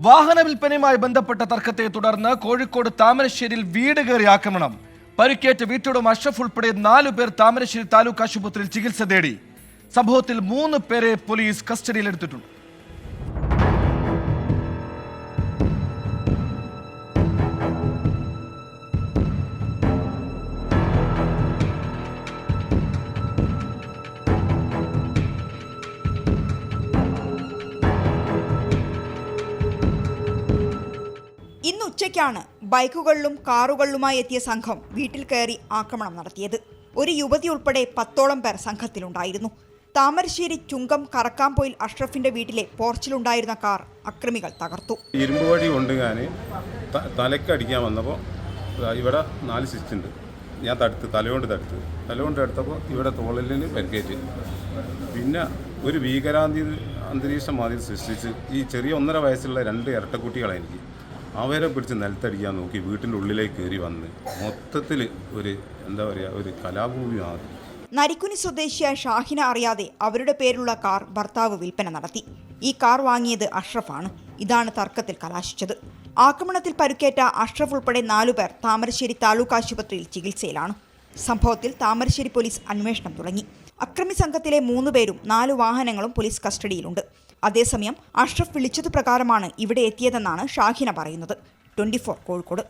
വാഹന വിൽപ്പനയുമായി ബന്ധപ്പെട്ട തർക്കത്തെ തുടർന്ന് കോഴിക്കോട് താമരശ്ശേരിയിൽ വീട് കയറി ആക്രമണം. പരിക്കേറ്റ വീട്ടുടമ അഷ്റഫ് ഉൾപ്പെടെ 4 പേർ താമരശ്ശേരി താലൂക്ക് ആശുപത്രിയിൽ ചികിത്സ തേടി. സംഭവത്തിൽ 3 പേരെ പോലീസ് കസ്റ്റഡിയിലെടുത്തിട്ടുണ്ട്. ഇന്ന് ഉച്ചയ്ക്കാണ് ബൈക്കുകളിലും കാറുകളിലുമായി എത്തിയ സംഘം വീട്ടിൽ കയറി ആക്രമണം നടത്തിയത്. ഒരു യുവതി ഉൾപ്പെടെ 10ഓളം പേർ സംഘത്തിലുണ്ടായിരുന്നു. താമരശ്ശേരി ചുങ്കം കറക്കാംപോയിൽ അഷ്റഫിന്റെ വീട്ടിലെ പോർച്ചിലുണ്ടായിരുന്ന കാർ അക്രമികൾ തകർത്തു. ഇരുമ്പ് വടി കൊണ്ട് ഞാൻ തലക്കടിക്കാൻ വന്നപ്പോൾ ഇവിടെ 4 സ്റ്റിച്ച് ഉണ്ട്. ഞാൻ തലകൊണ്ട് തടുത്തപ്പോൾ ഇവിടെ തോളിന് പരിക്കേറ്റ്. പിന്നെ ഒരു അന്തരീക്ഷം മാതിരി സൃഷ്ടിച്ച് ഈ ചെറിയ 1.5 വയസ്സുള്ള 2 ഇരട്ടക്കുട്ടികളാണ് എനിക്ക്. അവരെ പിടിച്ച് നിലത്തടിക്കാൻ നോക്കി വീട്ടിൻ്റെ ഉള്ളിലേക്ക് കയറി വന്ന് മൊത്തത്തിൽ ഒരു കലാഭൂമിയാണ്. നരിക്കുനി സ്വദേശിയായ ഷാഹിന അറിയാതെ അവരുടെ പേരിലുള്ള കാർ ഭർത്താവ് വിൽപ്പന നടത്തി. ഈ കാർ വാങ്ങിയത് അഷ്റഫാണ്. ഇതാണ് തർക്കത്തിൽ കലാശിച്ചത്. ആക്രമണത്തിൽ പരുക്കേറ്റ അഷ്റഫ് ഉൾപ്പെടെ 4 പേർ താമരശ്ശേരി താലൂക്ക് ആശുപത്രിയിൽ ചികിത്സയിലാണ്. സംഭവത്തിൽ താമരശ്ശേരി പോലീസ് അന്വേഷണം തുടങ്ങി. അക്രമി സംഘത്തിലെ 3 പേരും 4 വാഹനങ്ങളും പോലീസ് കസ്റ്റഡിയിലുണ്ട്. അതേസമയം അഷ്റഫ് വിളിച്ചത് പ്രകാരമാണ് ഇവിടെ എത്തിയതെന്നാണ് ഷാഹിന പറയുന്നത്. 24 കോഴിക്കോട്.